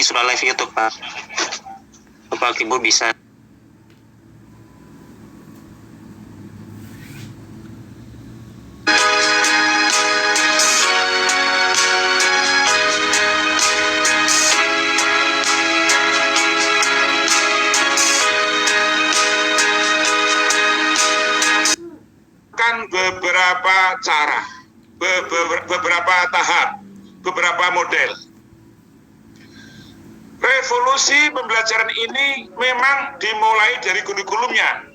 sudah live YouTube, Pak. Bapak Ibu bisa. Beberapa cara, beberapa tahap, beberapa model. Revolusi pembelajaran ini memang dimulai dari kurikulumnya,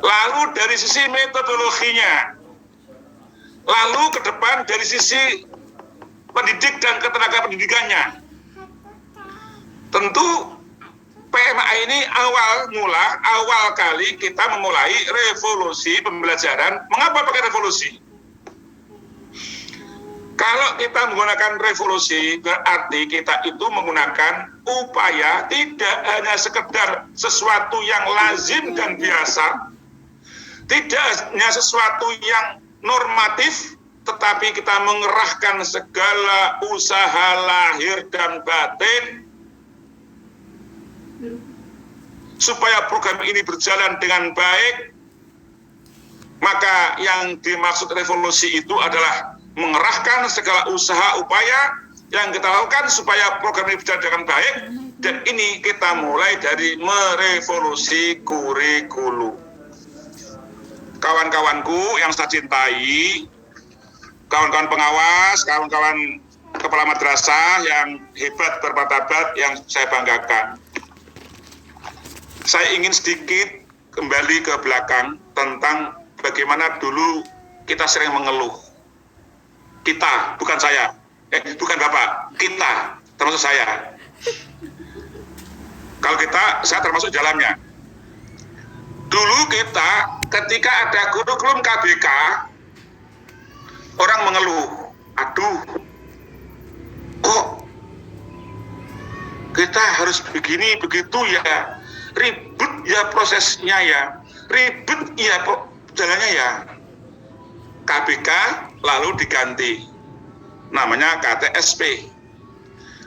lalu dari sisi metodologinya, lalu ke depan dari sisi pendidik dan ketenaga pendidikannya. Tentu PMA ini awal kali kita memulai revolusi pembelajaran. Mengapa pakai revolusi? Kalau kita menggunakan revolusi, berarti kita itu menggunakan upaya tidak hanya sekedar sesuatu yang lazim dan biasa, tidak hanya sesuatu yang normatif, tetapi kita mengerahkan segala usaha lahir dan batin supaya program ini berjalan dengan baik. Maka yang dimaksud revolusi itu adalah mengerahkan segala usaha upaya yang kita lakukan supaya program ini berjalan dengan baik. Dan ini kita mulai dari merevolusi kurikulum. Kawan-kawanku yang saya cintai, kawan-kawan pengawas, kawan-kawan kepala madrasah yang hebat, bermartabat, yang saya banggakan. Saya ingin sedikit kembali ke belakang tentang bagaimana dulu kita sering mengeluh. Kita, bukan saya, bukan Bapak, kita, termasuk saya. Kalau kita, saya termasuk dalamnya. Dulu kita, ketika ada kurikulum KBK, orang mengeluh, aduh, kok kita harus begini, begitu ya, ribet ya prosesnya ya, ribet ya jalannya ya. KBK lalu diganti, namanya KTSP.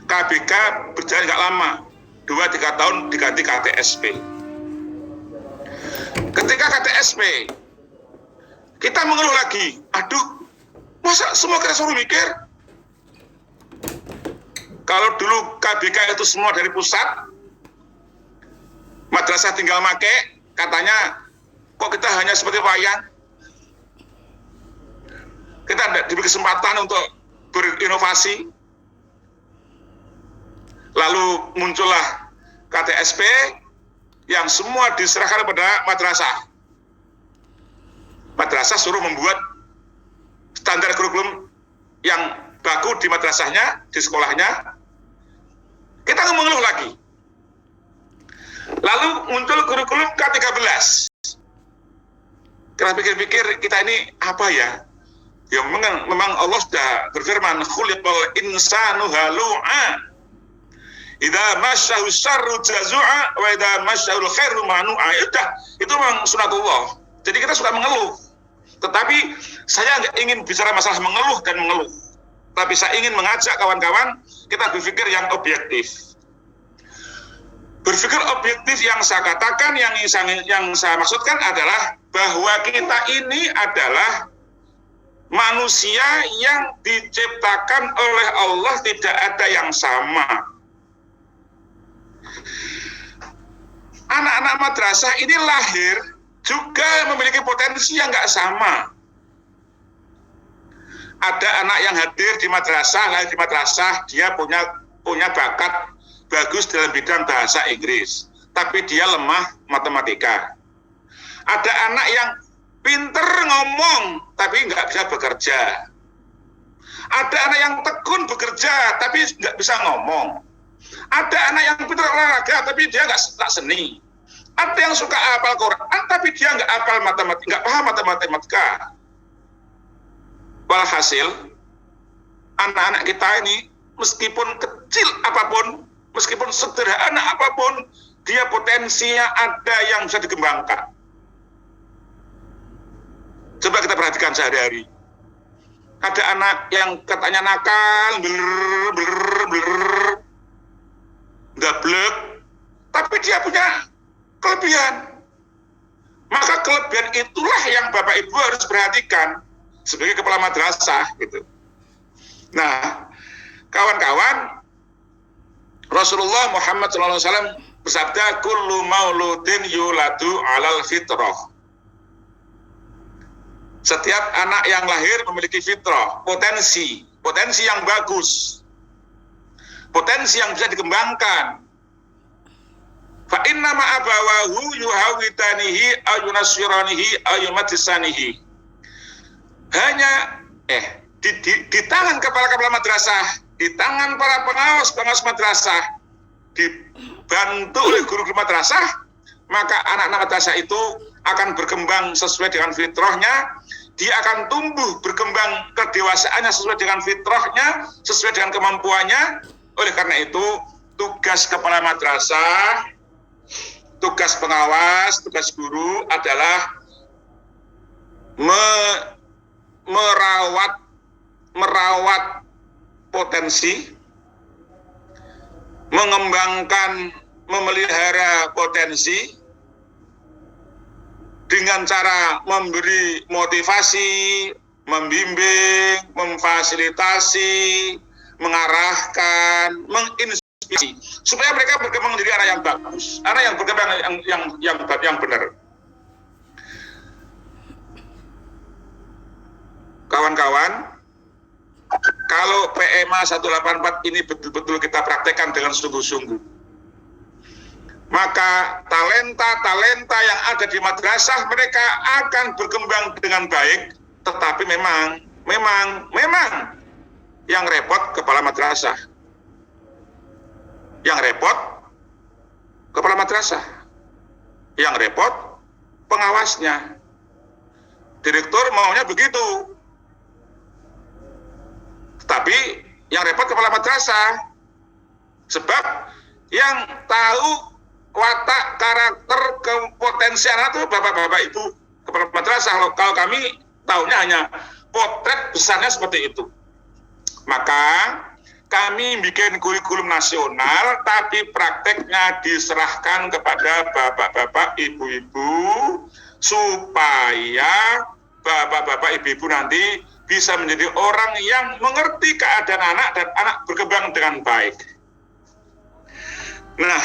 KBK berjalan nggak lama, 2-3 tahun diganti KTSP. Ketika KTSP, kita mengeluh lagi, aduh, masa semua kita suruh mikir? Kalau dulu KBK itu semua dari pusat, madrasah tinggal make, katanya kok kita hanya seperti wayang, kita tidak diberi kesempatan untuk berinovasi. Lalu muncullah KTSP yang semua diserahkan kepada madrasah. Madrasah suruh membuat standar kurikulum yang baku di madrasahnya, di sekolahnya. Kita mengeluh lagi. Lalu muncul kurikulum K13. Kita pikir-pikir, kita ini apa ya? Ya memang Allah sudah berfirman, khuliqal insanu halu'a. Idza masyahu syarru jazu'a wa idza masyahu khairu manu'a. Itu memang sunatullah. Jadi kita suka mengeluh. Tetapi saya nggak ingin bicara masalah mengeluh dan mengeluh. Tapi saya ingin mengajak kawan-kawan kita berpikir yang objektif. Berpikir objektif yang saya katakan, yang saya maksudkan adalah bahwa kita ini adalah manusia yang diciptakan oleh Allah, tidak ada yang sama. Anak-anak madrasah ini lahir juga memiliki potensi yang nggak sama. Ada anak yang hadir di madrasah, lahir di madrasah, dia punya bakat bagus dalam bidang bahasa Inggris, tapi dia lemah matematika. Ada anak yang pinter ngomong, tapi nggak bisa bekerja. Ada anak yang tekun bekerja, tapi nggak bisa ngomong. Ada anak yang pinter olahraga, tapi dia nggak seni. Ada yang suka hafal Quran, tapi dia nggak hafal matematika, nggak paham matematika. Walhasil, anak-anak kita ini meskipun kecil apapun, meskipun sederhana apapun, dia potensinya ada yang bisa dikembangkan. Coba kita perhatikan sehari-hari. Ada anak yang katanya nakal, kelebihan. Maka kelebihan itulah yang Bapak Ibu harus perhatikan sebagai kepala madrasah gitu. Nah, kawan-kawan, Rasulullah Muhammad SAW bersabda, kullu mauludin yuladu alal fitrah. Setiap anak yang lahir memiliki fitrah, potensi yang bagus, potensi yang bisa dikembangkan. Fa inna ma abawahu yuhawitanihi aw yunassiranihi aw yumatisanihi. Hanya di tangan kepala madrasah, di tangan para pengawas madrasah, dibantu oleh guru-guru madrasah, maka anak-anak madrasah itu akan berkembang sesuai dengan fitrahnya. Dia akan tumbuh berkembang kedewasaannya sesuai dengan fitrahnya, sesuai dengan kemampuannya. Oleh karena itu, tugas kepala madrasah, tugas pengawas, tugas guru adalah merawat potensi, mengembangkan, memelihara potensi dengan cara memberi motivasi, membimbing, memfasilitasi, mengarahkan, menginspirasi supaya mereka berkembang menjadi anak yang bagus, anak yang berkembang yang benar. Kawan-kawan, kalau PMA 184 ini betul-betul kita praktekkan dengan sungguh-sungguh, maka talenta-talenta yang ada di madrasah mereka akan berkembang dengan baik. Tetapi memang yang repot kepala madrasah, yang repot kepala madrasah, yang repot pengawasnya. Direktur maunya begitu, tapi yang repot kepala madrasah, sebab yang tahu watak, karakter, potensi anak itu bapak-bapak ibu kepala madrasah. Kalau kami tahunya hanya potret besarnya seperti itu. Maka kami bikin kurikulum nasional, tapi prakteknya diserahkan kepada bapak-bapak ibu-ibu supaya bapak-bapak ibu-ibu nanti bisa menjadi orang yang mengerti keadaan anak dan anak berkembang dengan baik. Nah,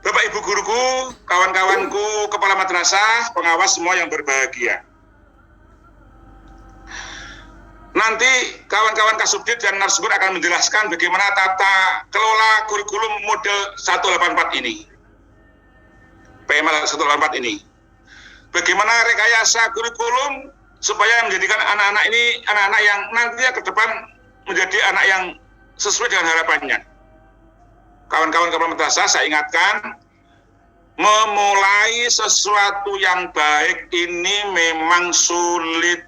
Bapak Ibu guruku, kawan-kawanku, kepala madrasah, pengawas semua yang berbahagia. Nanti kawan-kawan Kasubdit dan narasumber akan menjelaskan bagaimana tata kelola kurikulum model 184 ini. PMA 184 ini. Bagaimana rekayasa kurikulum supaya menjadikan anak-anak ini anak-anak yang nantinya ke depan menjadi anak yang sesuai dengan harapannya. Kawan-kawan kepala madrasah, saya ingatkan, memulai sesuatu yang baik ini memang sulit.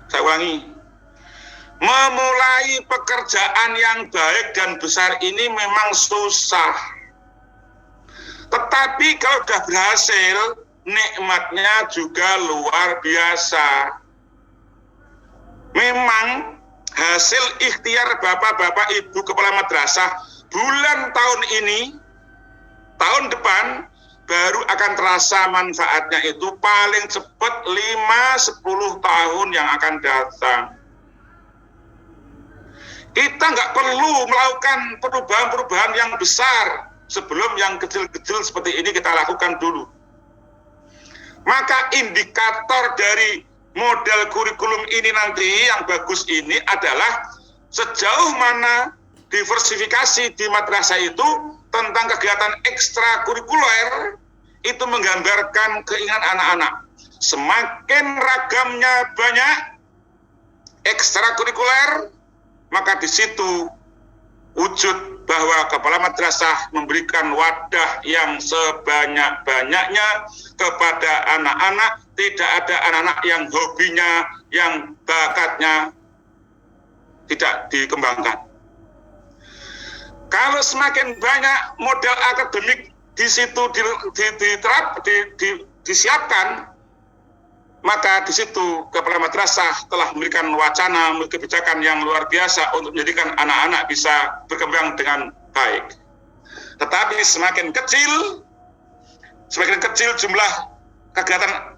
Saya ulangi, memulai pekerjaan yang baik dan besar ini memang susah. Tetapi kalau sudah berhasil, nikmatnya juga luar biasa. Memang hasil ikhtiar bapak-bapak ibu kepala madrasah bulan tahun ini, tahun depan baru akan terasa manfaatnya itu paling cepat 5-10 tahun yang akan datang. Kita nggak perlu melakukan perubahan-perubahan yang besar sebelum yang kecil-kecil seperti ini kita lakukan dulu. Maka indikator dari model kurikulum ini nanti yang bagus ini adalah sejauh mana diversifikasi di madrasah itu tentang kegiatan ekstrakurikuler itu menggambarkan keinginan anak-anak. Semakin ragamnya banyak ekstrakurikuler, maka di situ wujud bahwa kepala madrasah memberikan wadah yang sebanyak-banyaknya kepada anak-anak. Tidak ada anak-anak yang hobinya, yang bakatnya tidak dikembangkan. Kalau semakin banyak model akademik di situ disiapkan, maka di situ kepala madrasah telah memberikan wacana, kebijakan yang luar biasa untuk menjadikan anak-anak bisa berkembang dengan baik. Tetapi semakin kecil jumlah kegiatan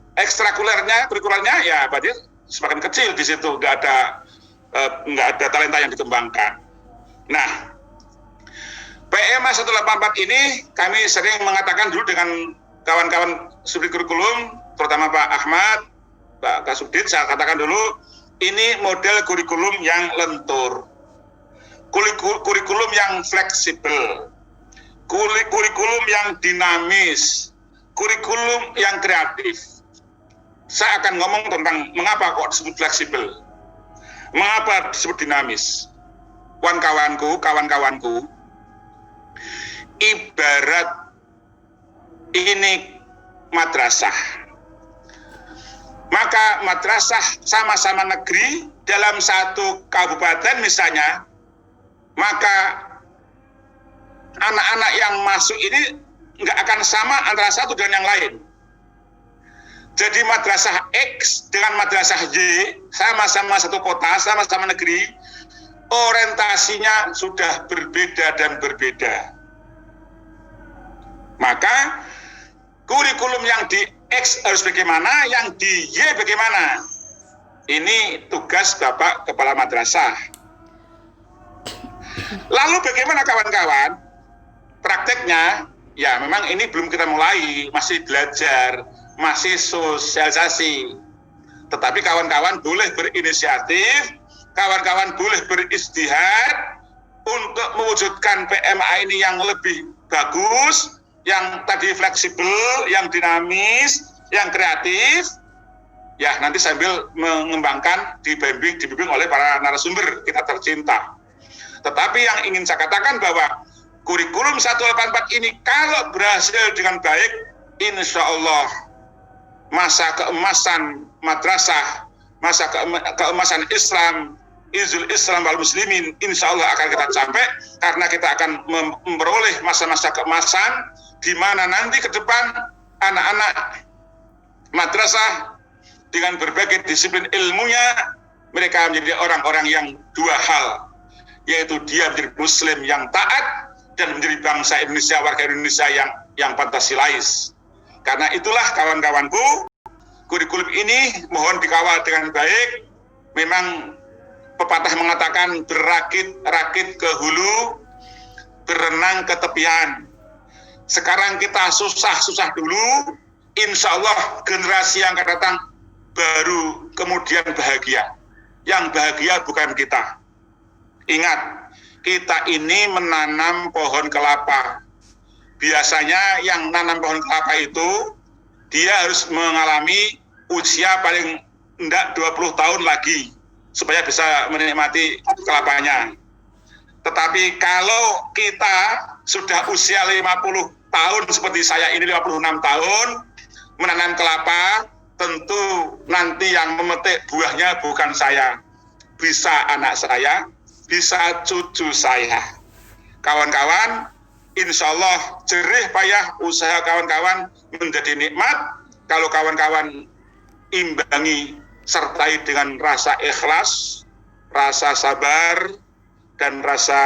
kurikulernya, ya berarti semakin kecil di situ, nggak ada talenta yang dikembangkan. Nah, PMA 184 ini kami sering mengatakan dulu dengan kawan-kawan studi kurikulum, terutama Pak Ahmad, Pak Kasubdit, saya katakan dulu, ini model kurikulum yang lentur, kurikulum yang fleksibel, kurikulum yang dinamis, kurikulum yang kreatif. Saya akan ngomong tentang mengapa kok disebut fleksibel, mengapa disebut dinamis. Kawan-kawanku, ibarat ini madrasah. Maka madrasah sama-sama negeri dalam satu kabupaten misalnya, maka anak-anak yang masuk ini nggak akan sama antara satu dan yang lain. Jadi madrasah X dengan madrasah Y sama-sama satu kota, sama-sama negeri, orientasinya sudah berbeda dan berbeda. Maka kurikulum yang di X harus bagaimana, yang di Y bagaimana. Ini tugas Bapak Kepala Madrasah. Lalu bagaimana kawan-kawan? Prakteknya, ya memang ini belum kita mulai, masih belajar, masih sosialisasi. Tetapi kawan-kawan boleh berinisiatif, kawan-kawan boleh beristihad untuk mewujudkan PMA ini yang lebih bagus, yang tadi fleksibel, yang dinamis, yang kreatif. Ya, nanti sambil mengembangkan dibimbing oleh para narasumber kita tercinta. Tetapi yang ingin saya katakan bahwa kurikulum 184 ini kalau berhasil dengan baik, insya Allah masa keemasan madrasah, masa keemasan Islam, Izul Islam wal Muslimin, insya Allah akan kita capai, karena kita akan memperoleh masa-masa keemasan di mana nanti ke depan anak-anak madrasah dengan berbagai disiplin ilmunya, mereka menjadi orang-orang yang dua hal, yaitu dia menjadi Muslim yang taat dan menjadi bangsa Indonesia, warga Indonesia yang Pancasilais. Karena itulah kawan-kawanku, kurikulum ini mohon dikawal dengan baik. Memang pepatah mengatakan berakit-rakit ke hulu, berenang ke tepian. Sekarang kita susah-susah dulu, insya Allah generasi yang akan datang baru kemudian bahagia. Yang bahagia bukan kita. Ingat, kita ini menanam pohon kelapa. Biasanya yang nanam pohon kelapa itu, dia harus mengalami usia paling enggak 20 tahun lagi, supaya bisa menikmati kelapanya. Tetapi kalau kita sudah usia 50 tahun, seperti saya ini 56 tahun, menanam kelapa, tentu nanti yang memetik buahnya bukan saya. Bisa anak saya, bisa cucu saya. Kawan-kawan, insya Allah jerih payah usaha kawan-kawan menjadi nikmat kalau kawan-kawan imbangi sertai dengan rasa ikhlas, rasa sabar, dan rasa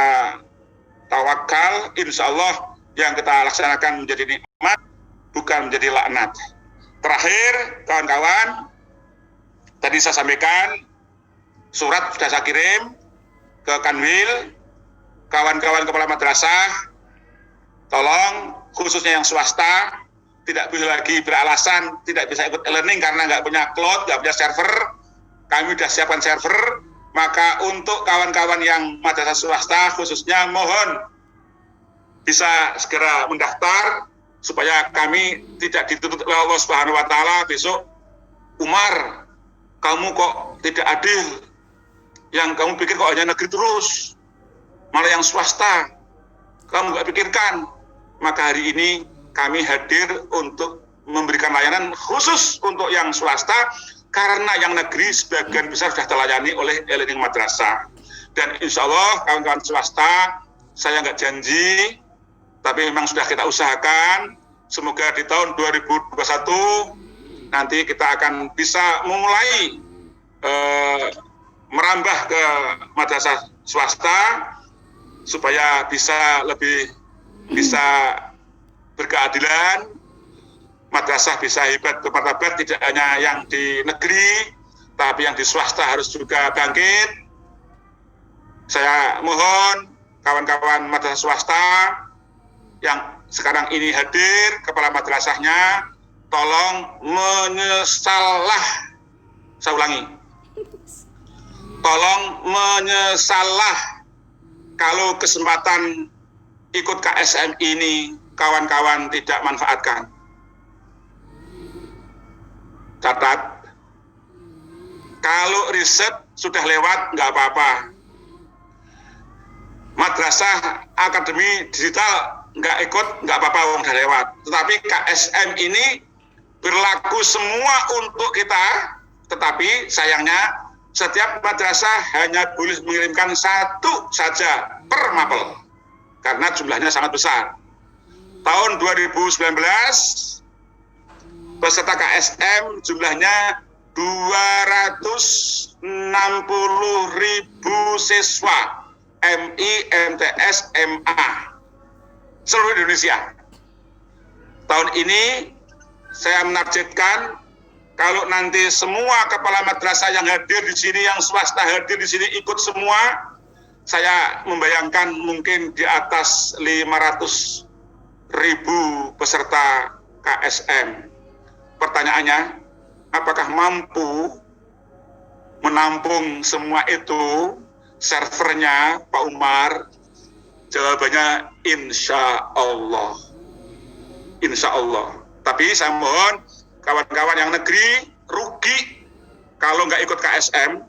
tawakal. Insya Allah yang kita laksanakan menjadi nikmat, bukan menjadi laknat. Terakhir, kawan-kawan, tadi saya sampaikan, surat sudah saya kirim ke Kanwil, kawan-kawan kepala madrasah, tolong khususnya yang swasta, tidak bisa lagi beralasan tidak bisa ikut e-learning karena nggak punya cloud, nggak punya server. Kami sudah siapkan server, maka untuk kawan-kawan yang madrasah swasta khususnya mohon bisa segera mendaftar supaya kami tidak dituntut oleh Allah Subhanahu wa taala besok, Umar, kamu kok tidak adil. Yang kamu pikir kok hanya negeri terus, malah yang swasta kamu nggak pikirkan. Maka hari ini kami hadir untuk memberikan layanan khusus untuk yang swasta, karena yang negeri sebagian besar sudah terlayani oleh e-learning madrasah. Dan insya Allah kawan-kawan swasta, saya nggak janji, tapi memang sudah kita usahakan, semoga di tahun 2021 nanti kita akan bisa memulai merambah ke madrasah swasta supaya bisa lebih bisa berkeadilan, madrasah bisa hebat bermartabat, tidak hanya yang di negeri, tapi yang di swasta harus juga bangkit. Saya mohon kawan-kawan madrasah swasta yang sekarang ini hadir, kepala madrasahnya, tolong menyesallah, saya ulangi, tolong menyesallah kalau kesempatan ikut KSM ini kawan-kawan tidak manfaatkan. Catat, kalau riset sudah lewat nggak apa-apa. Madrasah akademi digital nggak ikut nggak apa-apa, udah lewat. Tetapi KSM ini berlaku semua untuk kita, tetapi sayangnya setiap madrasah hanya boleh mengirimkan satu saja per mapel, karena jumlahnya sangat besar. Tahun 2019, peserta KSM jumlahnya 260.000 siswa MI, MTS, MA seluruh Indonesia. Tahun ini saya menargetkan kalau nanti semua kepala madrasah yang hadir di sini, yang swasta hadir di sini ikut semua, saya membayangkan mungkin di atas 500.000 peserta KSM. Pertanyaannya, apakah mampu menampung semua itu servernya, Pak Umar? Jawabannya insya Allah. Insya Allah. Tapi saya mohon kawan-kawan yang negeri rugi kalau nggak ikut KSM.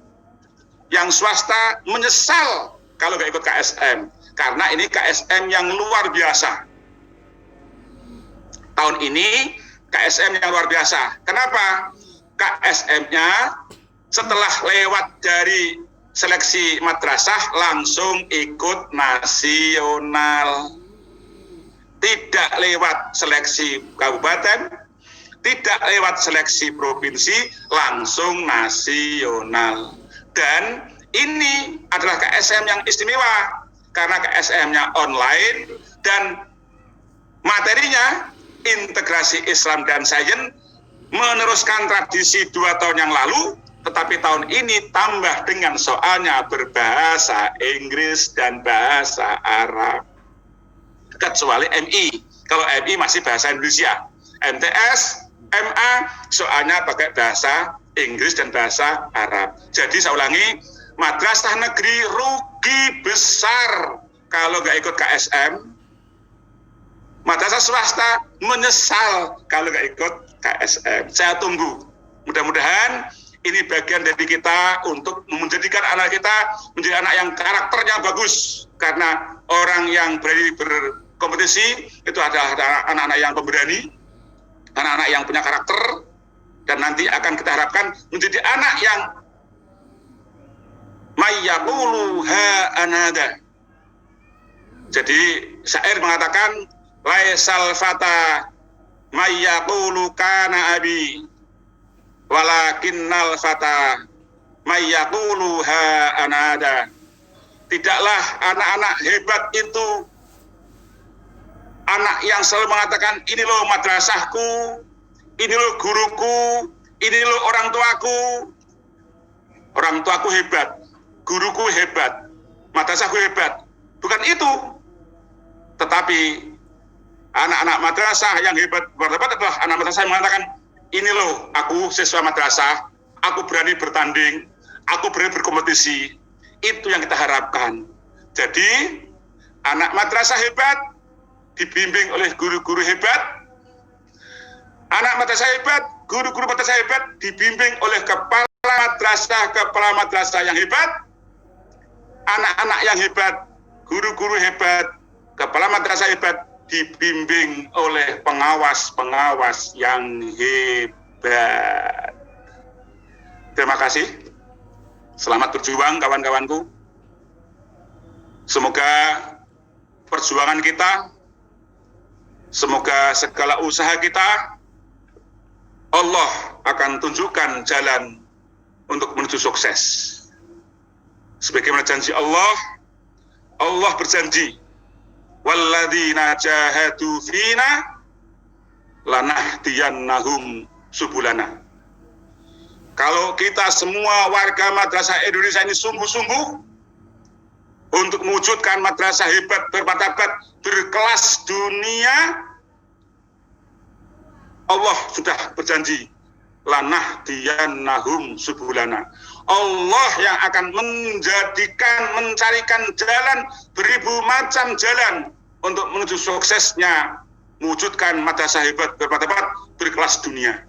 Yang swasta menyesal kalau nggak ikut KSM. Karena ini KSM yang luar biasa. Tahun ini KSM yang luar biasa. Kenapa? KSM-nya setelah lewat dari seleksi madrasah langsung ikut nasional. Tidak lewat seleksi kabupaten, tidak lewat seleksi provinsi, langsung nasional. Dan ini adalah KSM yang istimewa karena KSM-nya online dan materinya integrasi Islam dan sains, meneruskan tradisi 2 tahun yang lalu, tetapi tahun ini tambah dengan soalnya berbahasa Inggris dan bahasa Arab. Kecuali MI. Kalau MI masih bahasa Indonesia. MTS, MA soalnya pakai bahasa Inggris dan bahasa Arab. Jadi saya ulangi, madrasah negeri rugi besar kalau nggak ikut KSM. Madrasah swasta menyesal kalau nggak ikut KSM. Saya tunggu. Mudah-mudahan ini bagian dari kita untuk menjadikan anak kita menjadi anak yang karakternya bagus. Karena orang yang berani berkompetisi itu adalah anak-anak yang pemberani, anak-anak yang punya karakter, dan nanti akan kita harapkan menjadi anak yang mayyaqulu ha anada. Jadi syair mengatakan laisal fata mayyaqulu kana abi walakinnal fata mayyaqulu ha anada. Tidaklah anak-anak hebat itu anak yang selalu mengatakan ini loh madrasahku, ini loh guruku, ini loh orang tuaku. Orang tuaku hebat, guruku hebat, madrasahku hebat. Bukan itu. Tetapi anak-anak madrasah yang hebat berdebat adalah anak madrasah yang mengatakan ini loh aku siswa madrasah, aku berani bertanding, aku berani berkompetisi. Itu yang kita harapkan. Jadi anak madrasah hebat dibimbing oleh guru-guru hebat. Anak madrasah hebat, guru-guru madrasah hebat dibimbing oleh kepala madrasah yang hebat. Anak-anak yang hebat, guru-guru hebat, kepala madrasah hebat dibimbing oleh pengawas-pengawas yang hebat. Terima kasih. Selamat berjuang kawan-kawanku. Semoga perjuangan kita, semoga segala usaha kita, Allah akan tunjukkan jalan untuk menuju sukses. Sebagaimana janji Allah, Allah berjanji walladzina jahadu fina lanahdiyannahum subulana. Kalau kita semua warga Madrasah Indonesia ini sungguh-sungguh untuk mewujudkan madrasah hebat, bermartabat, berkelas dunia, Allah sudah berjanji, lanahdiyannahum subulana. Allah yang akan mencarikan jalan, beribu macam jalan untuk menuju suksesnya mewujudkan madrasah hebat, bermartabat, berkelas dunia.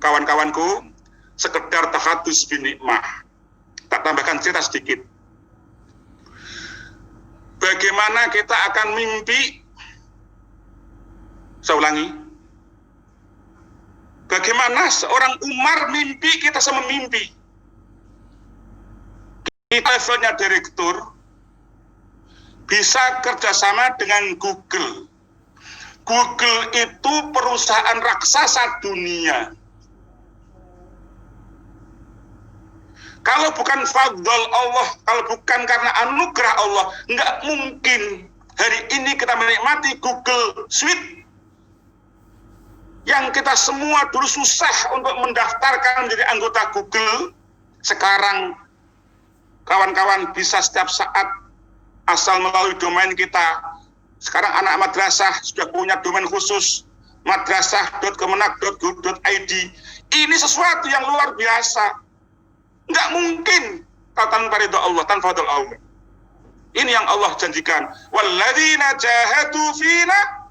Kawan-kawanku, sekedar tahadus bin nikmah. Tak tambahkan cerita sedikit. Bagaimana kita akan mimpi? Saya ulangi. Bagaimana seorang Umar mimpi, kita sama mimpi. Kita levelnya direktur, bisa kerjasama dengan Google. Google itu perusahaan raksasa dunia. Kalau bukan fadl Allah, kalau bukan karena anugerah Allah, nggak mungkin hari ini kita menikmati Google Suite yang kita semua dulu susah untuk mendaftarkan menjadi anggota Google. Sekarang kawan-kawan bisa setiap saat asal melalui domain kita. Sekarang anak madrasah sudah punya domain khusus, madrasah.kemenak.go.id. Ini sesuatu yang luar biasa. Nggak mungkin kalau tanpa ridho Allah, tanpa fadl Allah. Ini yang Allah janjikan. Walladzina jahadu fina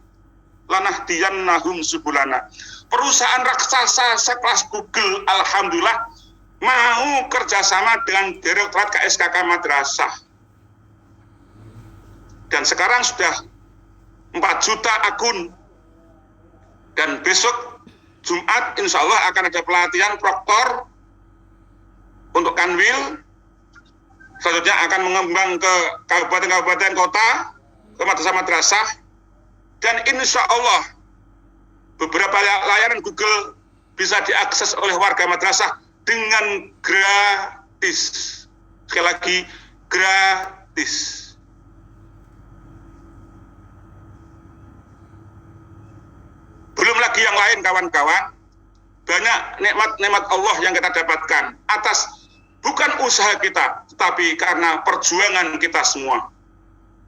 lanahdiyannahum subulana. Perusahaan raksasa sekelas Google, alhamdulillah, mau kerjasama dengan Direktorat KSKK Madrasah. Dan sekarang sudah 4 juta akun. Dan besok Jumat insya Allah akan ada pelatihan proktor untuk Kanwil. Selanjutnya akan mengembang ke kabupaten-kabupaten kota, ke madrasah-madrasah. Dan insya Allah beberapa layanan Google bisa diakses oleh warga madrasah dengan gratis. Sekali lagi, gratis. Belum lagi yang lain kawan-kawan. Banyak nikmat-nikmat Allah yang kita dapatkan atas bukan usaha kita, tetapi karena perjuangan kita semua.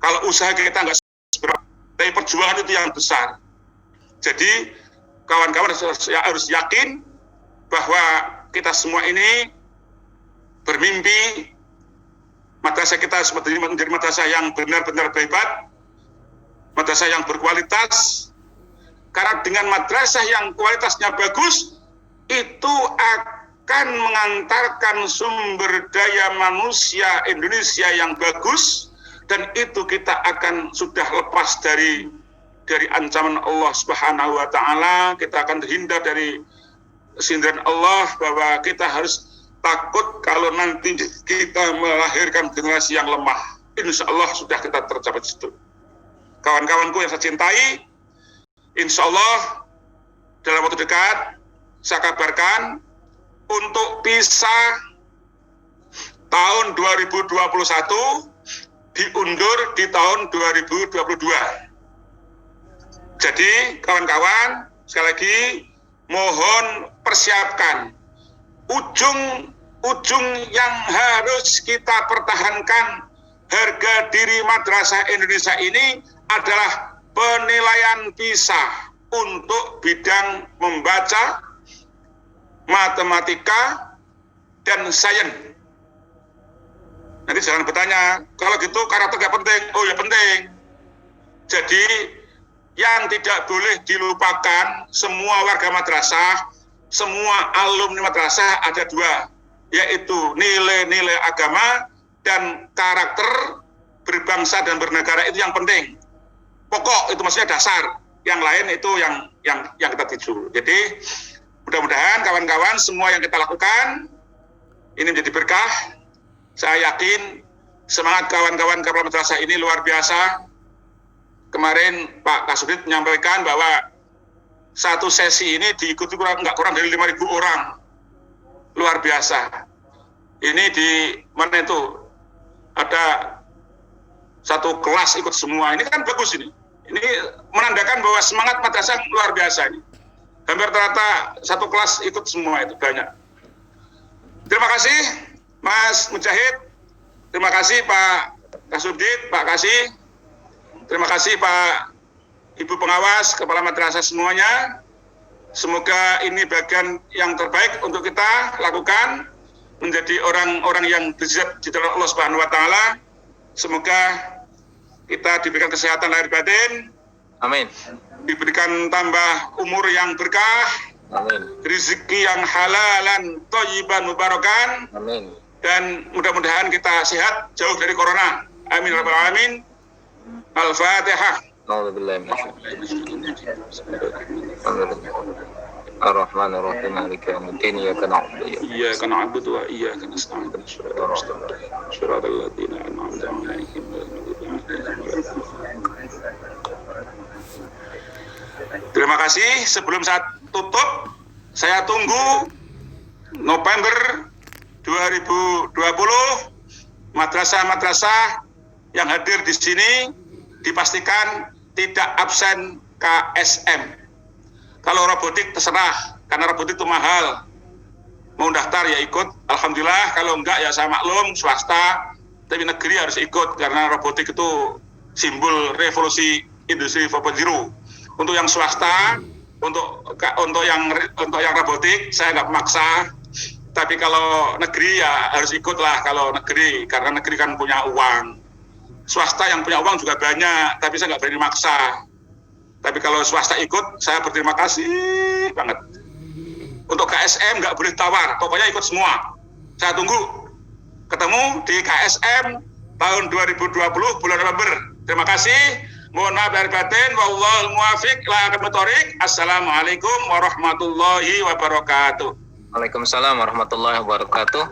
Kalau usaha kita nggak seberapa, tapi perjuangan itu yang besar. Jadi kawan-kawan harus yakin bahwa kita semua ini bermimpi madrasah kita menjadi madrasah yang benar-benar hebat, madrasah yang berkualitas. Karena dengan madrasah yang kualitasnya bagus, itu akan mengantarkan sumber daya manusia Indonesia yang bagus, dan itu kita akan sudah lepas dari ancaman Allah Subhanahu wa taala. Kita akan terhindar dari sindiran Allah bahwa kita harus takut kalau nanti kita melahirkan generasi yang lemah. Insya Allah sudah kita tercapai di situ. Kawan-kawanku yang saya cintai, insya Allah dalam waktu dekat saya kabarkan untuk PISA tahun 2021 diundur di tahun 2022. Jadi kawan-kawan, sekali lagi mohon persiapkan ujung yang harus kita pertahankan harga diri madrasah Indonesia ini adalah penilaian PISA untuk bidang membaca, matematika, dan sains. Nanti jangan bertanya, kalau gitu karakter gak penting. Oh ya penting. Jadi yang tidak boleh dilupakan semua warga madrasah, semua alumni madrasah ada 2, yaitu nilai-nilai agama dan karakter berbangsa dan bernegara. Itu yang penting. Pokok itu maksudnya dasar. Yang lain itu yang kita tuju. Jadi mudah-mudahan kawan-kawan semua yang kita lakukan ini menjadi berkah. Saya yakin semangat kawan-kawan kepala madrasah ini luar biasa. Kemarin Pak Kasubdit menyampaikan bahwa satu sesi ini diikuti nggak kurang dari 5.000 orang. Luar biasa. Ini di mana itu? Ada 1 satu kelas ikut semua. Ini kan bagus ini. Ini menandakan bahwa semangat madrasah luar biasa ini. Hampir rata satu kelas ikut semua, itu banyak. Terima kasih Mas Mujahid. Terima kasih Pak Kasubdit, Pak Kasih. Terima kasih Pak Ibu Pengawas, Kepala Madrasah semuanya. Semoga ini bagian yang terbaik untuk kita lakukan, menjadi orang-orang yang berjihad di dalam Allah Subhanahu wa taala. Semoga kita diberikan kesehatan lahir batin. Amin. Diberikan tambah umur yang berkah. Amin. Rezeki yang halalan, thayyiban, mubarakan. Amin. Dan mudah-mudahan kita sehat, jauh dari corona. Amin ya rabbal alamin. Al-Fatihah. A'udzubillahi Ar-Rahmanir-Rahim. Maliki yaumiddin. Iyyaka na'budu Iyyaka na'budu wa iyyaka nasta'in. Shiratal ladzina an'amta 'alaihim ghairil maghdubi 'alaihim. Terima kasih. Sebelum saya tutup, saya tunggu November 2020 madrasah-madrasah yang hadir di sini dipastikan tidak absen KSM. Kalau robotik terserah, karena robotik itu mahal. Mau daftar ya ikut, alhamdulillah. Kalau enggak ya saya maklum, swasta. Tapi negeri harus ikut karena robotik itu simbol revolusi industri 4.0. Untuk yang swasta, untuk yang robotik saya nggak memaksa. Tapi kalau negeri ya harus ikut lah kalau negeri, karena negeri kan punya uang. Swasta yang punya uang juga banyak, tapi saya nggak berani maksa. Tapi kalau swasta ikut, saya berterima kasih banget. Untuk KSM nggak boleh tawar, pokoknya ikut semua. Saya tunggu ketemu di KSM tahun 2020 bulan November. Terima kasih. Mohon maaf lahir batin. Wallahul muwaffiq ila aqwamit thoriq. Assalamualaikum warahmatullahi wabarakatuh. Waalaikumsalam warahmatullahi wabarakatuh.